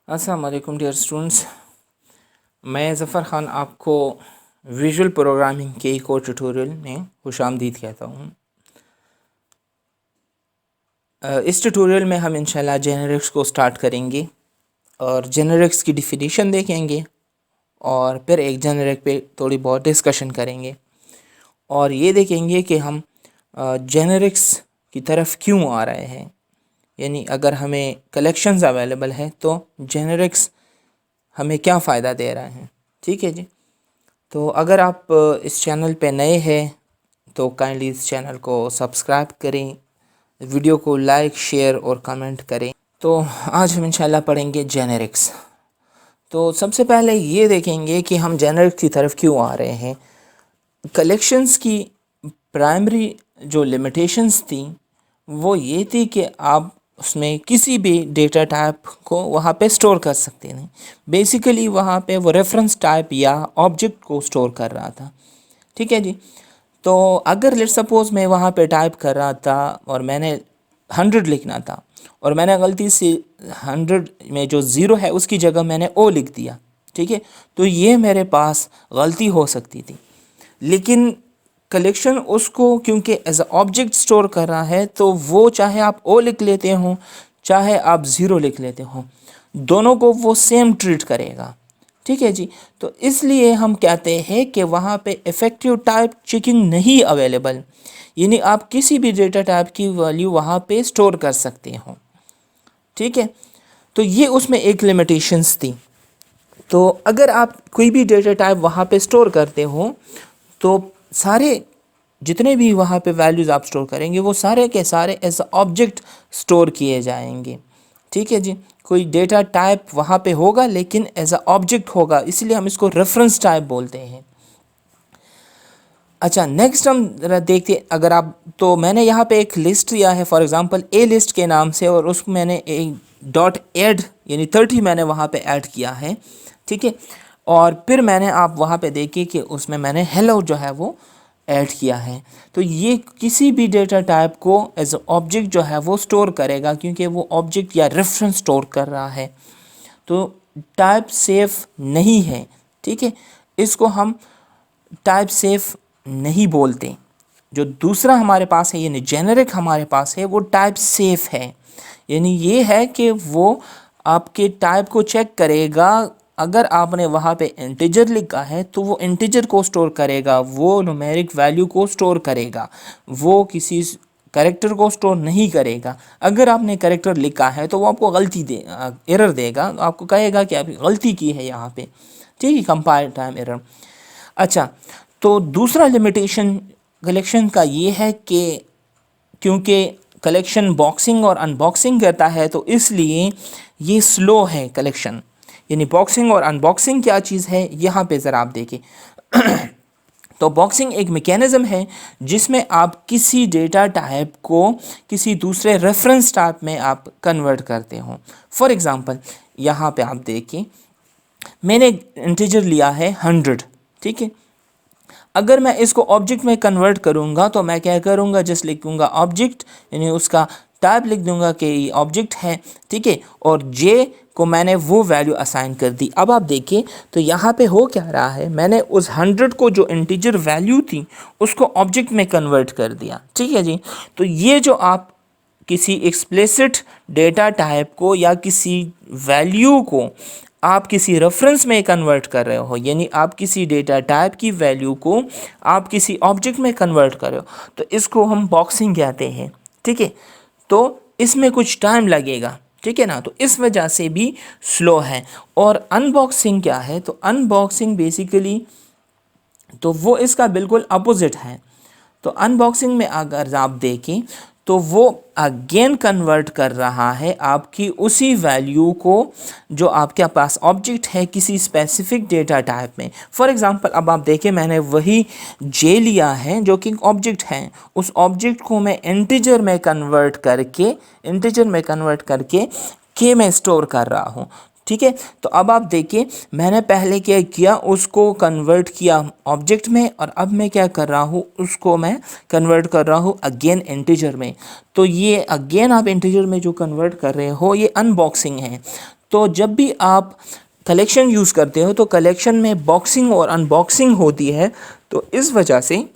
अस्सलाम वालेकुम dear students, मैं ज़फ़र ख़ान आपको विजुअल प्रोग्रामिंग के एक और ट्यूटोरियल में खुशामदीद कहता हूँ। इस ट्यूटोरियल में हम इंशाल्लाह जेनेरिक्स को स्टार्ट करेंगे और जेनेरिक्स की डिफिनीशन देखेंगे और फिर एक जेनेरिक पे थोड़ी बहुत डिस्कशन करेंगे और ये देखेंगे कि हम जेनेरिक्स की तरफ क्यों आ रहे हैं। यानी अगर हमें कलेक्शंस अवेलेबल हैं तो जेनेरिक्स हमें क्या फ़ायदा दे रहा है। ठीक है जी। तो अगर आप इस चैनल पे नए हैं तो काइंडली इस चैनल को सब्सक्राइब करें, वीडियो को लाइक शेयर और कमेंट करें। तो आज हम इंशाल्लाह पढ़ेंगे जेनेरिक्स। तो सबसे पहले ये देखेंगे कि हम जेनेरिक्स की तरफ क्यों आ रहे हैं। कलेक्शंस की प्राइमरी जो लिमिटेशंस थी वो ये थी कि आप उसमें किसी भी डेटा टाइप को वहाँ पे स्टोर कर सकते नहीं। बेसिकली वहाँ पे वो रेफरेंस टाइप या ऑब्जेक्ट को स्टोर कर रहा था। ठीक है जी। तो अगर लेट सपोज मैं वहाँ पे टाइप कर रहा था और मैंने 100 लिखना था और मैंने गलती से 100 में जो ज़ीरो है उसकी जगह मैंने ओ लिख दिया। ठीक है, तो ये मेरे पास गलती हो सकती थी। लेकिन कलेक्शन उसको क्योंकि एज अ ऑब्जेक्ट स्टोर कर रहा है तो वो चाहे आप ओ लिख लेते हो चाहे आप ज़ीरो लिख लेते हो, दोनों को वो सेम ट्रीट करेगा। ठीक है जी। तो इसलिए हम कहते हैं कि वहाँ पे इफ़ेक्टिव टाइप चेकिंग नहीं अवेलेबल, यानी आप किसी भी डेटा टाइप की वैल्यू वहाँ पे स्टोर कर सकते हो। ठीक है, तो ये उसमें एक लिमिटेशंस थी। तो अगर आप कोई भी डेटा टाइप वहाँ पे स्टोर करते हो तो सारे जितने भी वहाँ पे वैल्यूज़ आप स्टोर करेंगे वो सारे के सारे एज ऑब्जेक्ट स्टोर किए जाएंगे। ठीक है जी। कोई डेटा टाइप वहाँ पे होगा लेकिन एज अ ऑब्जेक्ट होगा, इसलिए हम इसको रेफरेंस टाइप बोलते हैं। अच्छा, नेक्स्ट हम ज़रा देखते अगर आप, तो मैंने यहाँ पे एक लिस्ट दिया है फॉर एग्जांपल ए लिस्ट के नाम से और उसको मैंने एक डॉट ऐड यानी 30 मैंने वहाँ पे ऐड किया है। ठीक है, और फिर मैंने आप वहाँ पे देखिए कि उसमें मैंने हेलो जो है वो ऐड किया है। तो ये किसी भी डेटा टाइप को एज ऑब्जेक्ट जो है वो स्टोर करेगा क्योंकि वो ऑब्जेक्ट या रेफरेंस स्टोर कर रहा है। तो टाइप सेफ नहीं है। ठीक है, इसको हम टाइप सेफ नहीं बोलते। जो दूसरा हमारे पास है यानी जेनेरिक हमारे पास है वो टाइप सेफ है। यानी ये है कि वो आपके टाइप को चेक करेगा। अगर आपने वहाँ पे इंटीजर लिखा है तो वो इंटीजर को स्टोर करेगा, वो न्यूमेरिक वैल्यू को स्टोर करेगा, वो किसी कैरेक्टर को स्टोर नहीं करेगा। अगर आपने कैरेक्टर लिखा है तो वो आपको गलती एरर देगा, आपको कहेगा कि आपने गलती की है यहाँ पे। ठीक है, कंपाइल टाइम एरर। अच्छा, तो दूसरा लिमिटेशन कलेक्शन का ये है कि क्योंकि कलेक्शन बॉक्सिंग और अनबॉक्सिंग करता है तो इसलिए ये स्लो है कलेक्शन। यानी बॉक्सिंग और अनबॉक्सिंग क्या चीज़ है यहाँ पे ज़रा आप देखें। तो बॉक्सिंग एक मैकेनिज़्म है जिसमें आप किसी डेटा टाइप को किसी दूसरे रेफरेंस टाइप में आप कन्वर्ट करते हो। फॉर एग्ज़ाम्पल यहाँ पे आप देखिए मैंने इंटीजर लिया है 100। ठीक है, अगर मैं इसको ऑब्जेक्ट में कन्वर्ट करूँगा तो मैं क्या करूँगा, जस्ट लिखूँगा ऑब्जेक्ट यानी उसका टाइप लिख दूँगा कि ये ऑब्जेक्ट है। ठीक है, और जे को मैंने वो वैल्यू असाइन कर दी। अब आप देखिए तो यहाँ पे हो क्या रहा है, मैंने उस 100 को जो इंटीजर वैल्यू थी उसको ऑब्जेक्ट में कन्वर्ट कर दिया। ठीक है जी। तो ये जो आप किसी एक्सप्लिसिट डेटा टाइप को या किसी वैल्यू को आप किसी रेफरेंस में कन्वर्ट कर रहे हो, यानी आप किसी डेटा टाइप की वैल्यू को आप किसी ऑब्जेक्ट में कन्वर्ट कर रहे हो, तो इसको हम बॉक्सिंग कहते हैं। ठीक है, तो इसमें कुछ टाइम लगेगा। ठीक है ना, तो इस वजह से भी स्लो है। और अनबॉक्सिंग क्या है, तो अनबॉक्सिंग बेसिकली तो वो इसका बिल्कुल अपोजिट है। तो अनबॉक्सिंग में अगर आप देखें तो वो अगेन कन्वर्ट कर रहा है आपकी उसी वैल्यू को जो आपके पास ऑब्जेक्ट है किसी स्पेसिफिक डेटा टाइप में। फॉर एग्जांपल अब आप देखें मैंने वही जे लिया है जो कि ऑब्जेक्ट है, उस ऑब्जेक्ट को मैं इंटीजर में कन्वर्ट करके के में स्टोर कर रहा हूँ। ठीक है, तो अब आप देखिए मैंने पहले क्या किया, उसको कन्वर्ट किया ऑब्जेक्ट में और अब मैं क्या कर रहा हूँ, उसको मैं कन्वर्ट कर रहा हूँ अगेन इंटीजर में। तो ये अगेन आप इंटीजर में जो कन्वर्ट कर रहे हो ये अनबॉक्सिंग है। तो जब भी आप कलेक्शन यूज़ करते हो तो कलेक्शन में बॉक्सिंग और अनबॉक्सिंग होती है, तो इस वजह से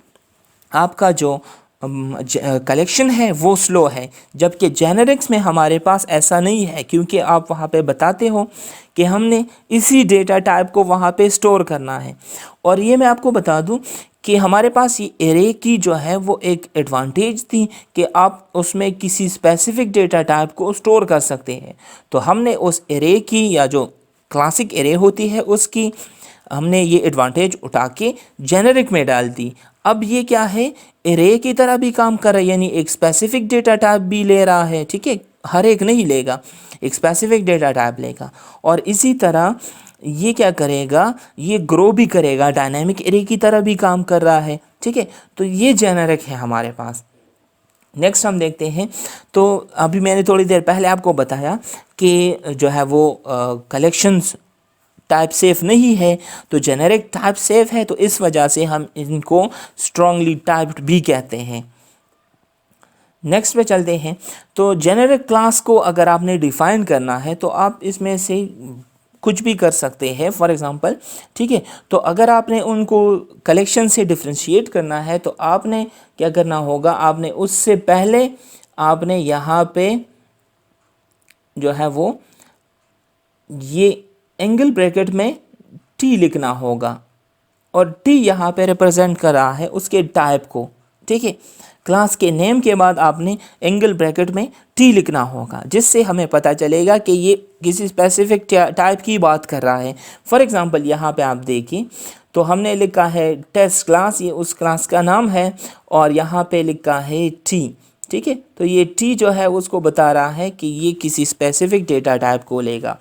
आपका जो कलेक्शन है वो स्लो है। जबकि जेनेरिक्स में हमारे पास ऐसा नहीं है, क्योंकि आप वहाँ पे बताते हो कि हमने इसी डेटा टाइप को वहाँ पे स्टोर करना है। और ये मैं आपको बता दूं कि हमारे पास ये एरे की जो है वो एक एडवांटेज थी कि आप उसमें किसी स्पेसिफिक डेटा टाइप को स्टोर कर सकते हैं। तो हमने उस एरे की, या जो क्लासिक एरे होती है उसकी, हमने ये एडवांटेज उठा के जेनेरिक में डाल दी। अब ये क्या है, एरे की तरह भी काम कर रहा है, यानी एक स्पेसिफिक डेटा टाइप भी ले रहा है, ठीक है, हर एक नहीं लेगा, एक स्पेसिफिक डेटा टाइप लेगा। और इसी तरह ये क्या करेगा, ये ग्रो भी करेगा, डायनामिक एरे की तरह भी काम कर रहा है, ठीक है। तो ये जेनेरिक है हमारे पास। नेक्स्ट हम देखते हैं। तो अभी मैंने थोड़ी देर पहले आपको बताया कि जो है वो कलेक्शंस टाइप सेफ नहीं है, तो जेनेरिक टाइप सेफ है, तो इस वजह से हम इनको स्ट्रांगली टाइप्ड भी कहते हैं। नेक्स्ट पे चलते हैं। तो जेनेरिक क्लास को अगर आपने डिफाइन करना है तो आप इसमें से कुछ भी कर सकते हैं, फॉर एग्जांपल, ठीक है। तो अगर आपने उनको कलेक्शन से डिफ्रेंशिएट करना है तो आपने क्या करना होगा, आपने उससे पहले आपने यहाँ पे जो है वो ये एंगल ब्रैकेट में टी लिखना होगा, और टी यहाँ पे रिप्रेजेंट कर रहा है उसके टाइप को, ठीक है। क्लास के नेम के बाद आपने एंगल ब्रैकेट में टी लिखना होगा, जिससे हमें पता चलेगा कि ये किसी स्पेसिफिक टाइप की बात कर रहा है। फॉर एग्जांपल यहाँ पे आप देखिए, तो हमने लिखा है टेस्ट क्लास, ये उस क्लास का नाम है, और यहाँ पे लिखा है टी, ठीक है। तो ये टी जो है उसको बता रहा है कि ये किसी स्पेसिफिक डेटा टाइप को लेगा।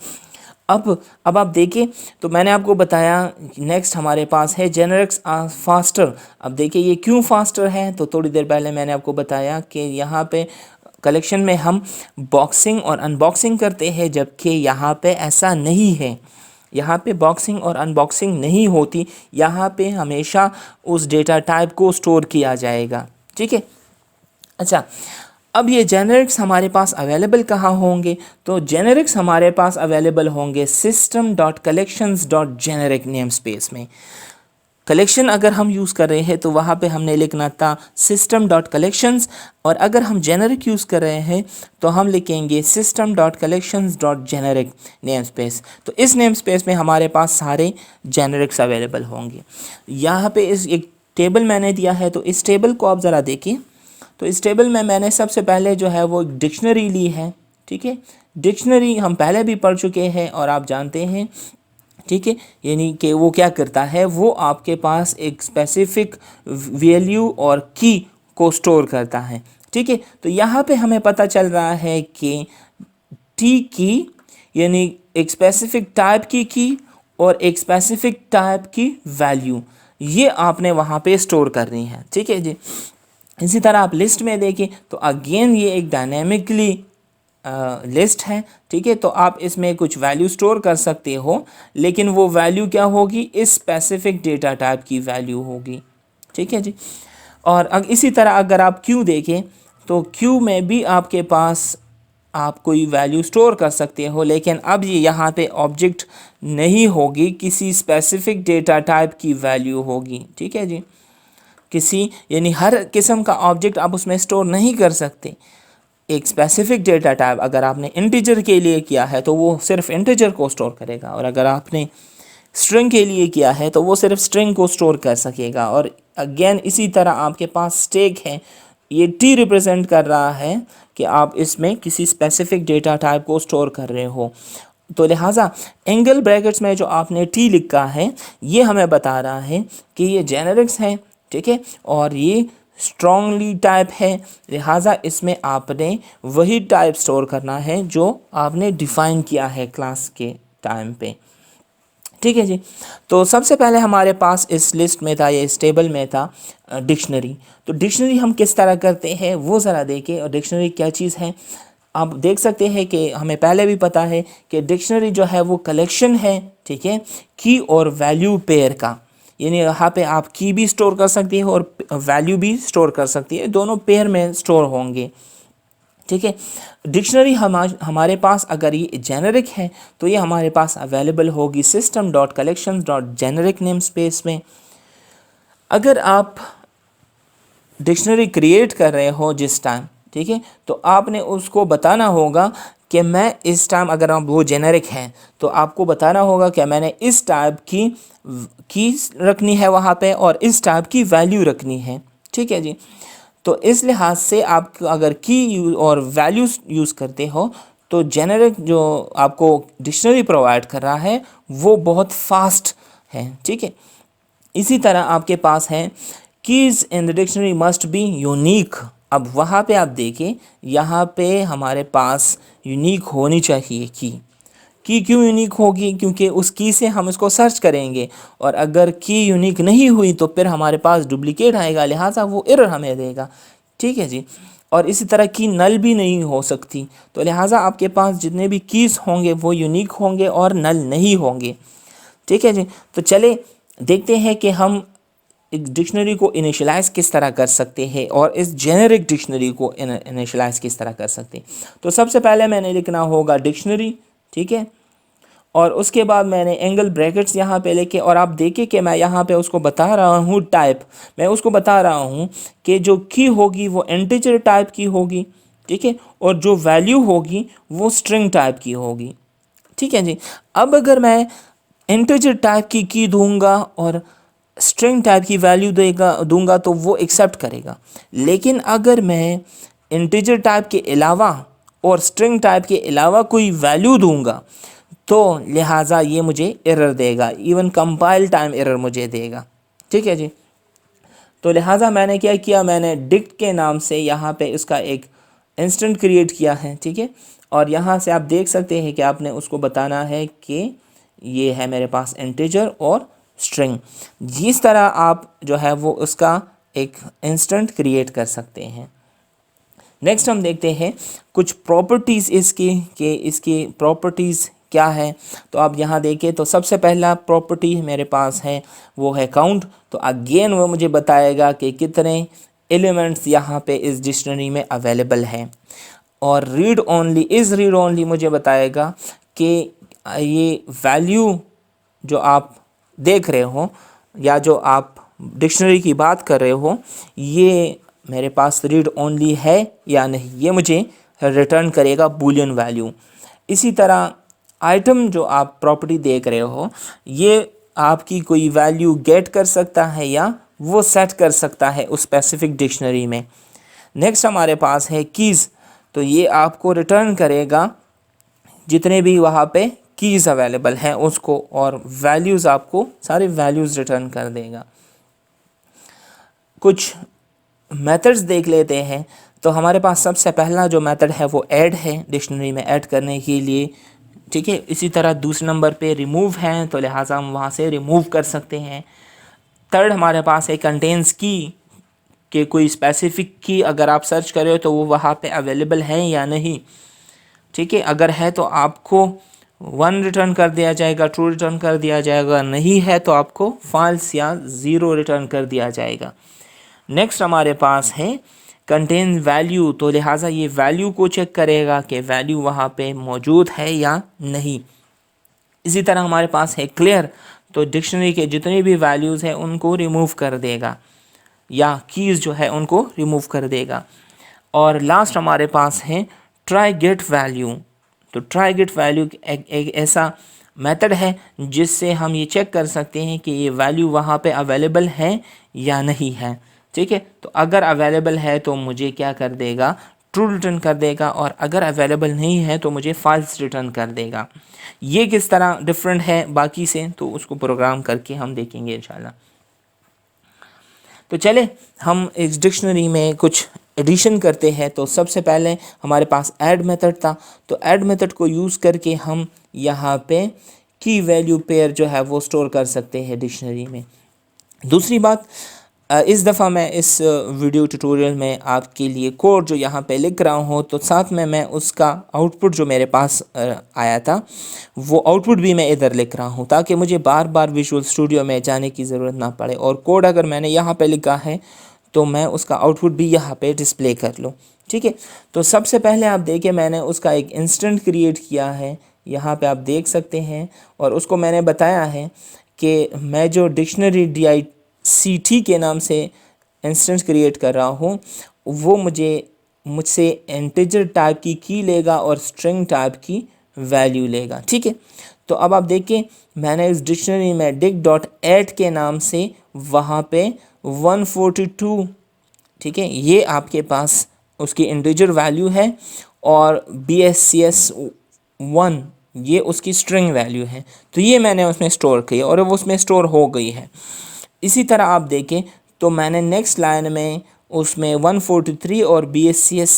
अब आप देखिए, तो मैंने आपको बताया नेक्स्ट हमारे पास है जेनेरिक्स फास्टर। अब देखिए ये क्यों फास्टर है, तो थोड़ी देर पहले मैंने आपको बताया कि यहाँ पे कलेक्शन में हम बॉक्सिंग और अनबॉक्सिंग करते हैं, जबकि यहाँ पे ऐसा नहीं है। यहाँ पे बॉक्सिंग और अनबॉक्सिंग नहीं होती, यहाँ पे हमेशा उस डेटा टाइप को स्टोर किया जाएगा, ठीक है। अच्छा, अब ये जेनेरिक्स हमारे पास अवेलेबल कहाँ होंगे, तो जेनेरिक्स हमारे पास अवेलेबल होंगे system.collections.generic नेम स्पेस में। कलेक्शन अगर हम यूज़ कर रहे हैं तो वहाँ पे हमने लिखना था system.collections, और अगर हम जेनेरिक यूज़ कर रहे हैं तो हम लिखेंगे system.collections.generic नेम स्पेस। तो इस नेम स्पेस में हमारे पास सारे जेनेरिक्स अवेलेबल होंगे। यहाँ पे इस एक टेबल मैंने दिया है, तो इस टेबल को आप ज़रा देखिए। तो इस टेबल में मैंने सबसे पहले जो है वो डिक्शनरी ली है, ठीक है। डिक्शनरी हम पहले भी पढ़ चुके हैं और आप जानते हैं, ठीक है, यानी कि वो क्या करता है, वो आपके पास एक स्पेसिफिक वैल्यू और की को स्टोर करता है, ठीक है। तो यहाँ पे हमें पता चल रहा है कि टी की यानी एक स्पेसिफिक टाइप की और एक स्पेसिफिक टाइप की वैल्यू, ये आपने वहाँ पे स्टोर करनी है, ठीक है जी। इसी तरह आप लिस्ट में देखें तो अगेन ये एक डायनेमिकली लिस्ट है, ठीक है। तो आप इसमें कुछ वैल्यू स्टोर कर सकते हो, लेकिन वो वैल्यू क्या होगी, इस स्पेसिफिक डेटा टाइप की वैल्यू होगी, ठीक है जी। और इसी तरह अगर आप क्यू देखें तो क्यू में भी आपके पास आप कोई वैल्यू स्टोर कर सकते हो, लेकिन अब ये यहाँ पे ऑब्जेक्ट नहीं होगी, किसी स्पेसिफिक डेटा टाइप की वैल्यू होगी, ठीक है जी। किसी यानी हर किस्म का ऑब्जेक्ट आप उसमें स्टोर नहीं कर सकते। एक स्पेसिफिक डेटा टाइप अगर आपने इंटीजर के लिए किया है तो वो सिर्फ इंटीजर को स्टोर करेगा, और अगर आपने स्ट्रिंग के लिए किया है तो वो सिर्फ स्ट्रिंग को स्टोर कर सकेगा। और अगेन इसी तरह आपके पास स्टैक है, ये टी रिप्रेजेंट कर रहा है कि आप इसमें किसी स्पेसिफिक डेटा टाइप को स्टोर कर रहे हो। तो लिहाजा एंगल ब्रैकेट्स में जो आपने टी लिखा है ये हमें बता रहा है कि ये जेनेरिक्स है, ठीक है, और ये स्ट्रॉन्गली टाइप है, लिहाजा इसमें आपने वही टाइप स्टोर करना है जो आपने डिफ़ाइन किया है क्लास के टाइम पे, ठीक है जी। तो सबसे पहले हमारे पास इस लिस्ट में था या इस टेबल में था डिक्शनरी। तो डिक्शनरी हम किस तरह करते हैं वो ज़रा देखें, और डिक्शनरी क्या चीज़ है। आप देख सकते हैं कि हमें पहले भी पता है कि डिक्शनरी जो है वो कलेक्शन है, ठीक है, की और वैल्यू पेयर का, यानी यहाँ पे आप की भी स्टोर कर सकती है और वैल्यू भी स्टोर कर सकती है, दोनों पेयर में स्टोर होंगे, ठीक है। डिक्शनरी हमारे पास अगर ये जेनरिक है तो ये हमारे पास अवेलेबल होगी system dot collection dot generic name space में। अगर आप डिक्शनरी क्रिएट कर रहे हो जिस टाइम, ठीक है, तो आपने उसको बताना होगा कि मैं इस टाइम, अगर आप वो जेनरिक है तो आपको बताना होगा कि मैंने इस टाइप की रखनी है वहाँ पे और इस टाइप की वैल्यू रखनी है। ठीक है जी। तो इस लिहाज से आप अगर की और वैल्यूज़ यूज़ करते हो तो जेनरिक जो आपको डिक्शनरी प्रोवाइड कर रहा है वो बहुत फास्ट है। ठीक है। इसी तरह आपके पास है keys in the dictionary must be unique. अब वहाँ पे आप देखें, यहाँ पे हमारे पास यूनिक होनी चाहिए की क्यों यूनिक होगी? क्योंकि उस की से हम इसको सर्च करेंगे और अगर की यूनिक नहीं हुई तो फिर हमारे पास डुप्लीकेट आएगा, लिहाजा वो एरर हमें देगा। ठीक है जी। और इसी तरह की नल भी नहीं हो सकती, तो लिहाजा आपके पास जितने भी कीज़ होंगे वो यूनिक होंगे और नल नहीं होंगे। ठीक है जी। तो चले देखते हैं कि हम एक डिक्शनरी को इनिशियलाइज़ किस तरह कर सकते हैं और इस जेनेरिक डिक्शनरी को इनिशियलाइज़ किस तरह कर सकते हैं। तो सबसे पहले मैंने लिखना होगा डिक्शनरी, ठीक है, और उसके बाद मैंने एंगल ब्रैकेट्स यहाँ पे लेके, और आप देखिए कि मैं यहाँ पे उसको बता रहा हूँ टाइप, मैं उसको बता रहा हूँ कि जो की होगी वो इंटीजर टाइप की होगी, ठीक है, और जो वैल्यू होगी वो स्ट्रिंग टाइप की होगी। ठीक है जी। अब अगर मैं इंटीजर टाइप की दूंगा और स्ट्रिंग टाइप की वैल्यू दूंगा तो वो एक्सेप्ट करेगा, लेकिन अगर मैं इंटीजर टाइप के अलावा और स्ट्रिंग टाइप के अलावा कोई वैल्यू दूंगा तो लिहाजा ये मुझे एरर देगा, इवन कंपाइल टाइम एरर मुझे देगा। ठीक है जी। तो लिहाजा मैंने क्या किया, मैंने डिक्ट के नाम से यहाँ पे इसका एक इंस्टेंट क्रिएट किया है। ठीक है। और यहाँ से आप देख सकते हैं कि आपने उसको बताना है कि ये है मेरे पास इंटीजर और स्ट्रिंग। जिस तरह आप जो है वो उसका एक इंस्टेंट क्रिएट कर सकते हैं। नेक्स्ट हम देखते हैं कुछ प्रॉपर्टीज़ इसकी, कि इसकी प्रॉपर्टीज़ क्या है। तो आप यहाँ देखें तो सबसे पहला प्रॉपर्टी मेरे पास है वो है काउंट। तो अगेन वो मुझे बताएगा कि कितने एलिमेंट्स यहाँ पे इस डिक्शनरी में अवेलेबल हैं। और रीड ओनली मुझे बताएगा कि ये वैल्यू जो आप देख रहे हो या जो आप डिक्शनरी की बात कर रहे हो ये मेरे पास रीड ओनली है या नहीं, ये मुझे रिटर्न करेगा बूलियन वैल्यू। इसी तरह आइटम जो आप प्रॉपर्टी देख रहे हो ये आपकी कोई वैल्यू गेट कर सकता है या वो सेट कर सकता है उस स्पेसिफिक डिक्शनरी में। नेक्स्ट हमारे पास है कीज़। तो ये आपको रिटर्न करेगा जितने भी वहाँ पे कीज़ अवेलेबल हैं उसको, और वैल्यूज़ आपको सारे वैल्यूज़ रिटर्न कर देगा। कुछ मेथड्स देख लेते हैं। तो हमारे पास सबसे पहला जो मेथड है वो ऐड है, डिक्शनरी में ऐड करने के लिए। ठीक है। इसी तरह दूसरे नंबर पे रिमूव है, तो लिहाजा हम वहाँ से रिमूव कर सकते हैं। थर्ड हमारे पास है कंटेंस की, कि कोई स्पेसिफिक की अगर आप सर्च कर रहे हो तो वो वहाँ पे अवेलेबल है या नहीं। ठीक है। अगर है तो आपको 1 रिटर्न कर दिया जाएगा, ट्रू रिटर्न कर दिया जाएगा, नहीं है तो आपको फॉल्स या 0 रिटर्न कर दिया जाएगा। नेक्स्ट हमारे पास है कंटेन वैल्यू। तो लिहाजा ये वैल्यू को चेक करेगा कि वैल्यू वहाँ पे मौजूद है या नहीं। इसी तरह हमारे पास है क्लियर। तो डिक्शनरी के जितने भी वैल्यूज़ हैं उनको रिमूव कर देगा या कीज़ जो है उनको रिमूव कर देगा। और लास्ट हमारे पास है ट्राई गेट वैल्यू। तो ट्राई गेट वैल्यू एक ऐसा मेथड है जिससे हम ये चेक कर सकते हैं कि ये वैल्यू वहाँ पे अवेलेबल है या नहीं है। ठीक है। तो अगर अवेलेबल है तो मुझे क्या कर देगा, ट्रू रिटर्न कर देगा, और अगर अवेलेबल नहीं है तो मुझे फॉल्स रिटर्न कर देगा। ये किस तरह डिफरेंट है बाकी से तो उसको प्रोग्राम करके हम देखेंगे इंशाल्लाह। तो चले हम इस डिक्शनरी में कुछ एडिशन करते हैं। तो सबसे पहले हमारे पास ऐड मेथड था, तो ऐड मेथड को यूज़ करके हम यहाँ पे की वैल्यू पेयर जो है वो स्टोर कर सकते हैं डिक्शनरी में। दूसरी बात, इस दफ़ा मैं इस वीडियो ट्यूटोरियल में आपके लिए कोड जो यहाँ पे लिख रहा हूँ तो साथ में मैं उसका आउटपुट जो मेरे पास आया था वो आउटपुट भी मैं इधर लिख रहा हूँ ताकि मुझे बार बार विजुअल स्टूडियो में जाने की ज़रूरत ना पड़े, और कोड अगर मैंने यहाँ पे लिखा है तो मैं उसका आउटपुट भी यहाँ पे डिस्प्ले कर लूँ। ठीक है। तो सबसे पहले आप देखें मैंने उसका एक इंस्टेंट क्रिएट किया है, यहाँ पे आप देख सकते हैं, और उसको मैंने बताया है कि मैं जो डिक्शनरी DICT के नाम से इंस्टेंस क्रिएट कर रहा हूँ वो मुझसे इंटीजर टाइप की लेगा और स्ट्रिंग टाइप की वैल्यू लेगा। ठीक है। तो अब आप देखिए मैंने इस डिक्शनरी में dict.add के नाम से वहाँ पे 142, ठीक है, ये आपके पास उसकी इंटीजर वैल्यू है, और BSCS 1 ये उसकी स्ट्रिंग वैल्यू है। तो ये मैंने उसमें स्टोर की और वो उसमें स्टोर हो गई है। इसी तरह आप देखें तो मैंने नेक्स्ट लाइन में उसमें 143 और BSCS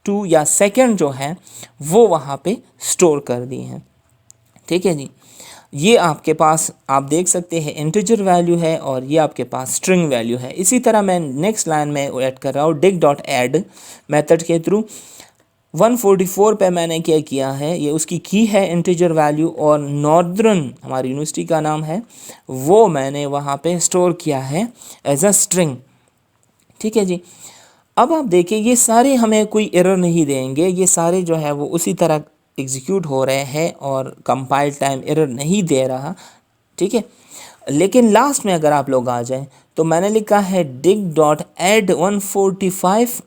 2 या सेकंड जो है वो वहाँ पे स्टोर कर दी हैं। ठीक है जी, ये आपके पास आप देख सकते हैं इंटीजर वैल्यू है और ये आपके पास स्ट्रिंग वैल्यू है। इसी तरह मैं नेक्स्ट लाइन में ऐड कर रहा हूँ dig.add मेथड के थ्रू। 144 पे मैंने क्या किया है, ये उसकी की है इंटीजर वैल्यू, और नॉर्दर्न हमारी यूनिवर्सिटी का नाम है वो मैंने वहाँ पे स्टोर किया है एज अ स्ट्रिंग। ठीक है जी। अब आप देखिए ये सारे हमें कोई एरर नहीं देंगे, ये सारे जो है वो उसी तरह एग्जीक्यूट हो रहे हैं और कंपाइल टाइम एरर नहीं दे रहा। ठीक है। लेकिन लास्ट में अगर आप लोग आ जाएं तो मैंने लिखा है dig.add 145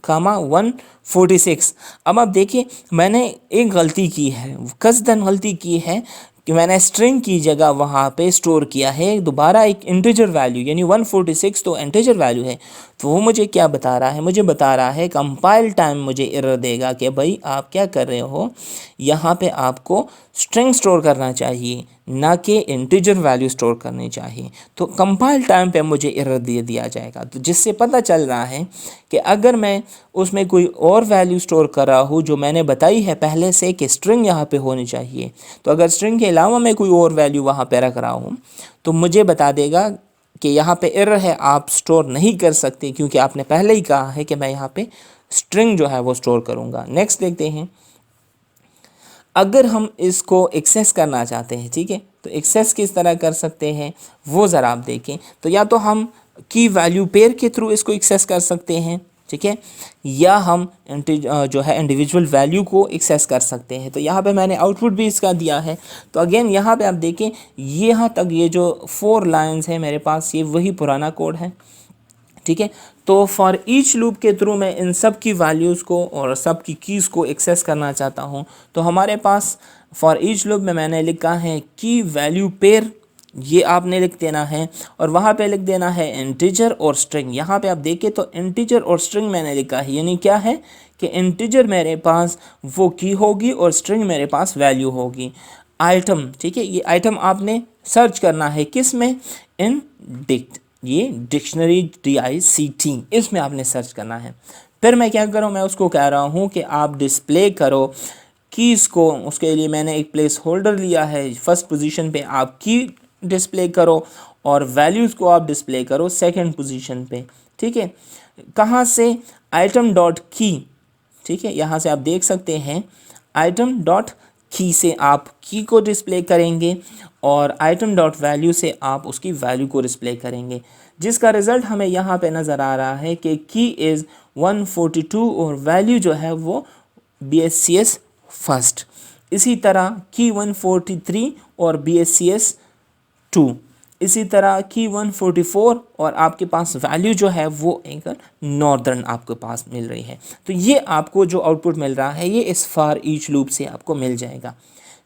कामा 146। अब आप देखिए मैंने एक गलती की है, कसदन गलती की है कि मैंने स्ट्रिंग की जगह वहाँ पे स्टोर किया है दोबारा एक इंटीजर वैल्यू, यानी 146 तो इंटीजर वैल्यू है। तो वो मुझे क्या बता रहा है, मुझे बता रहा है कंपाइल टाइम मुझे एरर देगा कि भाई आप क्या कर रहे हो, यहाँ पे आपको स्ट्रिंग स्टोर करना चाहिए ना कि इंटीजर वैल्यू स्टोर करनी चाहिए। तो कंपाइल टाइम पे मुझे एरर दे दिया जाएगा, तो जिससे पता चल रहा है कि अगर मैं उसमें कोई और वैल्यू स्टोर कर रहा हूँ जो मैंने बताई है पहले से कि स्ट्रिंग यहाँ पे होनी चाहिए, तो अगर स्ट्रिंग के अलावा मैं कोई और वैल्यू वहाँ पे रख रहा हूँ तो मुझे बता देगा कि यहाँ पे एरर है, आप स्टोर नहीं कर सकते क्योंकि आपने पहले ही कहा है कि मैं यहाँ पे स्ट्रिंग जो है वो स्टोर करूँगा। नेक्स्ट देखते हैं, अगर हम इसको एक्सेस करना चाहते हैं, ठीक है, तो एक्सेस किस तरह कर सकते हैं वो ज़रा आप देखें। तो या तो हम की वैल्यू पेयर के थ्रू इसको एक्सेस कर सकते हैं, ठीक है, या हम जो है इंडिविजुअल वैल्यू को एक्सेस कर सकते हैं। तो यहाँ पे मैंने आउटपुट भी इसका दिया है। तो अगेन यहाँ पे आप देखें यहाँ तक ये जो 4 लाइंस है मेरे पास ये वही पुराना कोड है। ठीक है। तो फॉर ईच लूप के थ्रू मैं इन सब की वैल्यूज़ को और सब की कीज़ को एक्सेस करना चाहता हूँ। तो हमारे पास फॉर ईच लूप में मैंने लिखा है की वैल्यू पेयर, ये आपने लिख देना है, और वहाँ पे लिख देना है इंटीजर और स्ट्रिंग। यहाँ पे आप देखें तो इंटीजर और स्ट्रिंग मैंने लिखा है, यानी क्या है कि इंटीजर मेरे पास वो की होगी और स्ट्रिंग मेरे पास वैल्यू होगी। आइटम, ठीक है, ये आइटम आपने सर्च करना है किस में, इन ये डिक्शनरी DICT इसमें आपने सर्च करना है। फिर मैं क्या करूँ, मैं उसको कह रहा हूँ कि आप डिस्प्ले करो कीज़ को, उसके लिए मैंने एक प्लेस होल्डर लिया है, फर्स्ट पोजीशन पे आप की डिस्प्ले करो और वैल्यूज़ को आप डिस्प्ले करो सेकंड पोजीशन पे। ठीक है। कहाँ से, आइटम डॉट की, ठीक है, यहाँ से आप देख सकते हैं आइटम डॉट की से आप की को डिस्प्ले करेंगे और आइटम डॉट वैल्यू से आप उसकी वैल्यू को डिस्प्ले करेंगे, जिसका रिज़ल्ट हमें यहाँ पे नज़र आ रहा है कि की इज़ 142 और वैल्यू जो है वो BSCS फर्स्ट। इसी तरह की 143 और BSCS 2, इसी तरह की 144 और आपके पास वैल्यू जो है वो एक नॉर्दर्न आपके पास मिल रही है। तो ये आपको जो आउटपुट मिल रहा है ये इस फॉर ईच लूप से आपको मिल जाएगा।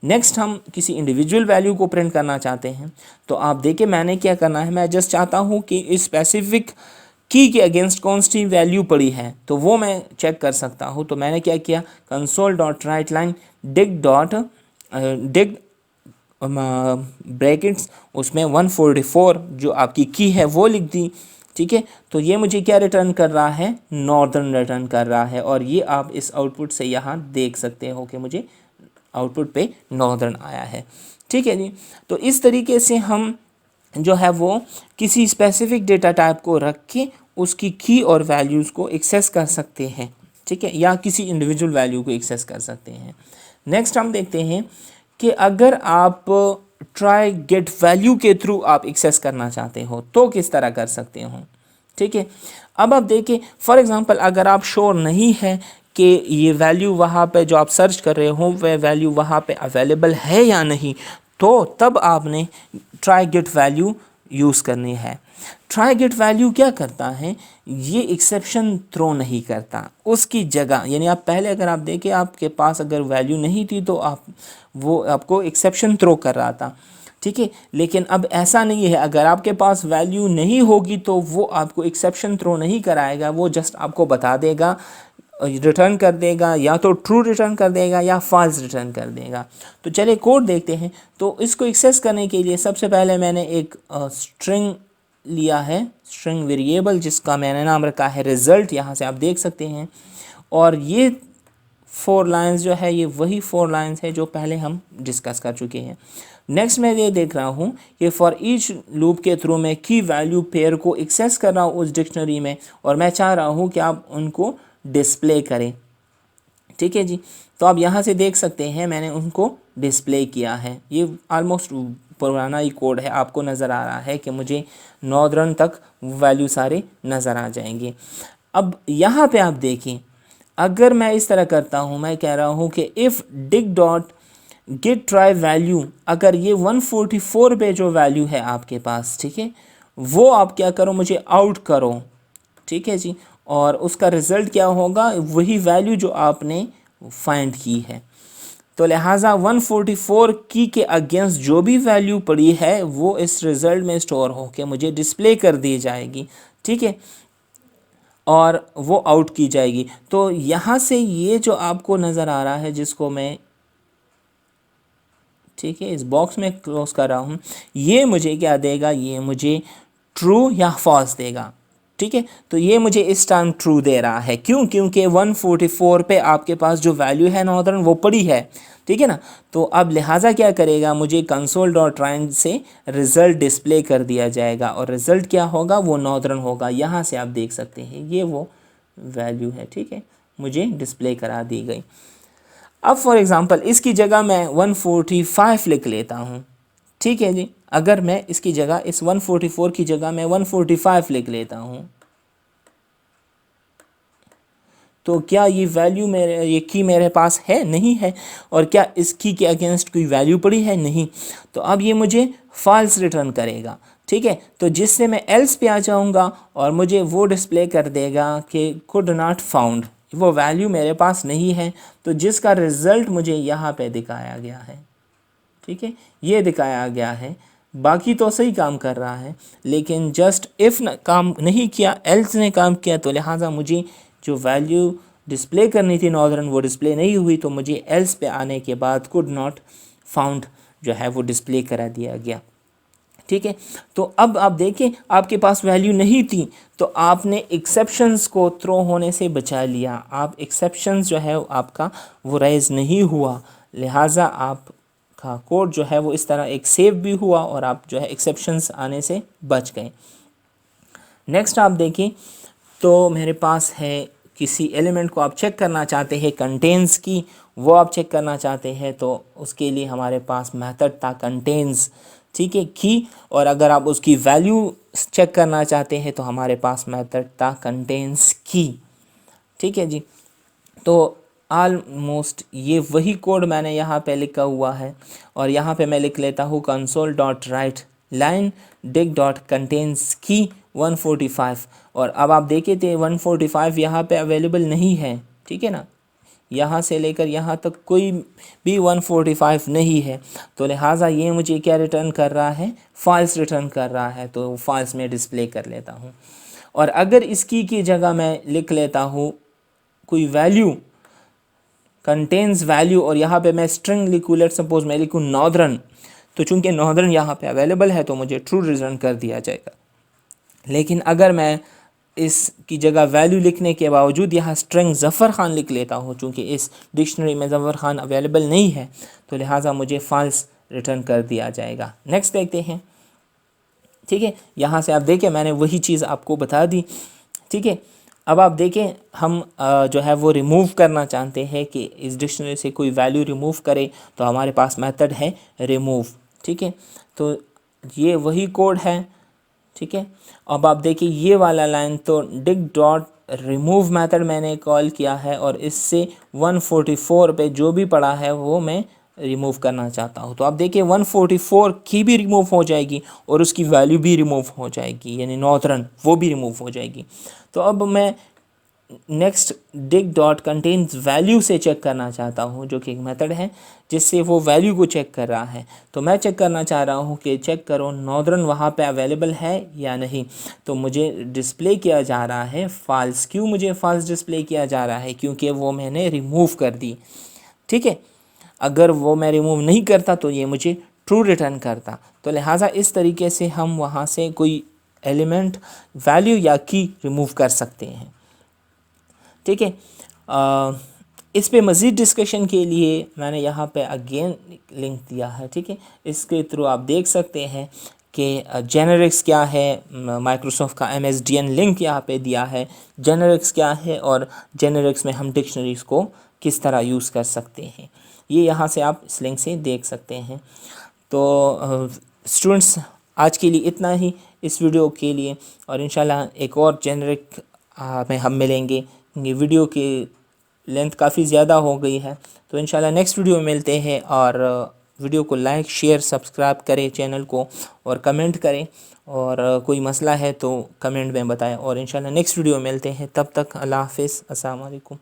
नेक्स्ट हम किसी इंडिविजुअल वैल्यू को प्रिंट करना चाहते हैं। तो आप देखिए मैंने क्या करना है, मैं जस्ट चाहता हूँ कि इस स्पेसिफिक की के अगेंस्ट कौन सी वैल्यू पड़ी है तो वो मैं चेक कर सकता हूँ। तो मैंने क्या किया, console.writeline dig ब्रैकेट्स उसमें 144 जो आपकी की है वो लिख दी। ठीक है। तो ये मुझे क्या रिटर्न कर रहा है, नॉर्दर्न रिटर्न कर रहा है, और ये आप इस आउटपुट से यहाँ देख सकते हो कि मुझे आउटपुट पे नॉर्दर्न आया है। ठीक है जी। तो इस तरीके से हम जो है वो किसी स्पेसिफिक डेटा टाइप को रख के उसकी की और वैल्यूज़ को एक्सेस कर सकते हैं। ठीक है, या किसी इंडिविजुअल वैल्यू को एक्सेस कर सकते हैं। नेक्स्ट हम देखते हैं कि अगर आप ट्राई गेट वैल्यू के थ्रू आप एक्सेस करना चाहते हो तो किस तरह कर सकते हो। ठीक है। अब आप देखिए फॉर एग्ज़ाम्पल अगर आप श्योर नहीं है कि ये वैल्यू वहाँ पे जो आप सर्च कर रहे हो वह वैल्यू वहाँ पे अवेलेबल है या नहीं, तो तब आपने ट्राई गेट वैल्यू यूज़ करनी है। ट्राई गेट वैल्यू क्या करता है, ये एक्सेप्शन थ्रो नहीं करता उसकी जगह, यानी आप पहले अगर आप देखें आपके पास अगर वैल्यू नहीं थी तो वो आपको एक्सेप्शन थ्रो कर रहा था, ठीक है। लेकिन अब ऐसा नहीं है, अगर आपके पास वैल्यू नहीं होगी तो वो आपको एक्सेप्शन थ्रो नहीं कराएगा, वो जस्ट आपको बता देगा, रिटर्न कर देगा, या तो ट्रू रिटर्न कर देगा या फॉल्स रिटर्न कर देगा। तो चलिए कोड देखते हैं। तो इसको एक्सेस करने के लिए सबसे पहले मैंने एक स्ट्रिंग लिया है, स्ट्रिंग वेरिएबल जिसका मैंने नाम रखा है रिज़ल्ट, यहाँ से आप देख सकते हैं। और ये 4 लाइंस जो है ये वही 4 लाइंस है जो पहले हम डिस्कस कर चुके हैं। नेक्स्ट मैं ये देख रहा हूँ कि फॉर ईच लूप के थ्रू मैं की वैल्यू पेयर को एक्सेस कर रहा हूँ उस डिक्शनरी में, और मैं चाह रहा हूँ कि आप उनको डिस्प्ले करें, ठीक है जी। तो आप यहाँ से देख सकते हैं मैंने उनको डिस्प्ले किया है। ये ऑलमोस्ट पुराना ही कोड है, आपको नज़र आ रहा है कि मुझे नॉर्दर्न तक वैल्यू सारे नज़र आ जाएंगे। अब यहाँ पे आप देखें, अगर मैं इस तरह करता हूँ, मैं कह रहा हूँ कि if dig dot gate try value, अगर ये 144 पे जो वैल्यू है आपके पास, ठीक है, वो आप क्या करो, मुझे आउट करो, ठीक है जी। और उसका रिज़ल्ट क्या होगा, वही वैल्यू जो आपने फाइंड की है। तो लिहाजा 144 की के अगेंस्ट जो भी वैल्यू पड़ी है वो इस रिज़ल्ट में स्टोर होकर मुझे डिस्प्ले कर दी जाएगी, ठीक है, और वो आउट की जाएगी। तो यहाँ से ये जो आपको नज़र आ रहा है, जिसको मैं, ठीक है, इस बॉक्स में क्लोज कर रहा हूँ, ये मुझे क्या देगा, ये मुझे ट्रू या फॉल्स देगा, ठीक है। तो ये मुझे इस टाइम ट्रू दे रहा है, क्यों, क्योंकि 144 पे आपके पास जो वैल्यू है नॉर्दर्न वो पड़ी है, ठीक है ना। तो अब लिहाजा क्या करेगा, मुझे कंसोल डॉट राइट से रिज़ल्ट डिस्प्ले कर दिया जाएगा, और रिज़ल्ट क्या होगा, वो नॉर्दर्न होगा। यहाँ से आप देख सकते हैं ये वो वैल्यू है, ठीक है, मुझे डिस्प्ले करा दी गई। अब फॉर एग्ज़ाम्पल इसकी जगह मैं 145 लिख लेता हूँ, ठीक है जी। अगर मैं इसकी जगह, इस 144 की जगह मैं 145 लिख लेता हूँ, तो क्या ये वैल्यू मेरे, ये की मेरे पास है, नहीं है। और क्या इस की के अगेंस्ट कोई वैल्यू पड़ी है, नहीं। तो अब ये मुझे फॉल्स रिटर्न करेगा, ठीक है। तो जिससे मैं एल्स पे आ जाऊँगा और मुझे वो डिस्प्ले कर देगा कि कुड नॉट फाउंड, वो वैल्यू मेरे पास नहीं है। तो जिसका रिज़ल्ट मुझे यहाँ पे दिखाया गया है, ठीक है, ये दिखाया गया है। बाकी तो सही काम कर रहा है, लेकिन जस्ट इफ़ काम नहीं किया, एल्स ने काम किया, तो लिहाजा मुझे जो वैल्यू डिस्प्ले करनी थी नॉर्दर्न वो डिस्प्ले नहीं हुई। तो मुझे एल्स पे आने के बाद कुड नॉट फाउंड जो है वो डिस्प्ले करा दिया गया, ठीक है। तो अब आप देखें आपके पास वैल्यू नहीं थी, तो आपने एक्सेप्शंस को थ्रो होने से बचा लिया। आप एक्सेप्शंस जो है आपका वो रेज नहीं हुआ, लिहाजा आप का कोड जो है वो इस तरह एक सेव भी हुआ और आप जो है एक्सेप्शंस आने से बच गए। नेक्स्ट आप देखें, तो मेरे पास है किसी एलिमेंट को आप चेक करना चाहते हैं कंटेंस की, वो आप चेक करना चाहते हैं, तो उसके लिए हमारे पास मेथड था कंटेंस, ठीक है, की। और अगर आप उसकी वैल्यू चेक करना चाहते हैं तो हमारे पास मेथड था कंटेंस की, ठीक है जी। तो ऑलमोस्ट ये वही कोड मैंने यहाँ पे लिखा हुआ है, और यहाँ पे मैं लिख लेता हूँ कंसोल डॉट राइट लाइन डिग डॉट कंटेंस की 145। और अब आप देखे थे 145 यहाँ पे अवेलेबल नहीं है, ठीक है ना, यहाँ से लेकर यहाँ तक कोई भी 145 नहीं है। तो लिहाजा ये मुझे क्या रिटर्न कर रहा है, फॉल्स रिटर्न कर रहा है। तो फॉल्स में डिस्प्ले कर लेता हूँ। और अगर इसकी की जगह मैं लिख लेता हूँ कोई वैल्यू, कंटेन्स वैल्यू, और यहाँ पे मैं स्ट्रिंग लिखूँ, लेट सपोज मैं लिखूँ नॉर्दर्न, तो चूंकि नॉर्दर्न यहाँ पे अवेलेबल है तो मुझे ट्रू रिटर्न कर दिया जाएगा। लेकिन अगर मैं इसकी जगह वैल्यू लिखने के बावजूद यहाँ स्ट्रिंग ज़फ़र खान लिख लेता हूँ, चूँकि इस डिक्शनरी में ज़फ़र खान अवेलेबल नहीं है, तो लिहाजा मुझे फॉल्स रिटर्न कर दिया जाएगा। नेक्स्ट देखते हैं, ठीक है। यहाँ से आप देखें मैंने वही चीज़ आपको बता दी, ठीक है। अब आप देखें हम जो है वो रिमूव करना चाहते हैं कि इस डिक्शनरी से कोई वैल्यू रिमूव करे, तो हमारे पास मेथड है रिमूव, ठीक है। तो ये वही कोड है, ठीक है। अब आप देखिए ये वाला लाइन तो डिग डॉट रिमूव मेथड मैंने कॉल किया है और इससे 144 पे जो भी पड़ा है वो मैं रिमूव करना चाहता हूँ। तो आप देखिए 144 की भी रिमूव हो जाएगी और उसकी वैल्यू भी रिमूव हो जाएगी, यानी नॉर्दर्न वो भी रिमूव हो जाएगी। तो अब मैं नेक्स्ट डिग डॉट कंटेन्स वैल्यू से चेक करना चाहता हूँ, जो कि एक मेथड है जिससे वो वैल्यू को चेक कर रहा है। तो मैं चेक करना चाह रहा हूँ कि चेक करो नॉर्दर्न वहाँ पे अवेलेबल है या नहीं। तो मुझे डिस्प्ले किया जा रहा है फॉल्स। क्यों मुझे फॉल्स डिस्प्ले किया जा रहा है? क्योंकि वो मैंने रिमूव कर दी, ठीक है। अगर वो मैं रिमूव नहीं करता तो ये मुझे ट्रू रिटर्न करता। तो लिहाजा इस तरीके से हम वहाँ से कोई एलिमेंट, वैल्यू या की रिमूव कर सकते हैं, ठीक है। इस पे मज़ीद डिस्कशन के लिए मैंने यहाँ पे अगेन लिंक दिया है, ठीक है। इसके थ्रू आप देख सकते हैं कि जेनेरिक्स क्या है, माइक्रोसॉफ्ट का MSDN लिंक यहाँ पे दिया है, जेनेरिक्स क्या है और जेनेरिक्स में हम डिक्शनरीज को किस तरह यूज़ कर सकते हैं, ये यहाँ से आप इस लिंक से देख सकते हैं। तो स्टूडेंट्स आज के लिए इतना ही इस वीडियो के लिए, और इंशाल्लाह एक और जेनेरिक में हम मिलेंगे। ये वीडियो की लेंथ काफ़ी ज़्यादा हो गई है, तो इंशाल्लाह नेक्स्ट वीडियो में मिलते हैं। और वीडियो को लाइक, शेयर, सब्सक्राइब करें चैनल को, और कमेंट करें, और कोई मसला है तो कमेंट में बताएं। और इंशाल्लाह नेक्स्ट वीडियो में मिलते हैं। तब तक अल्लाह हाफ़िज़, अस्सलाम वालेकुम।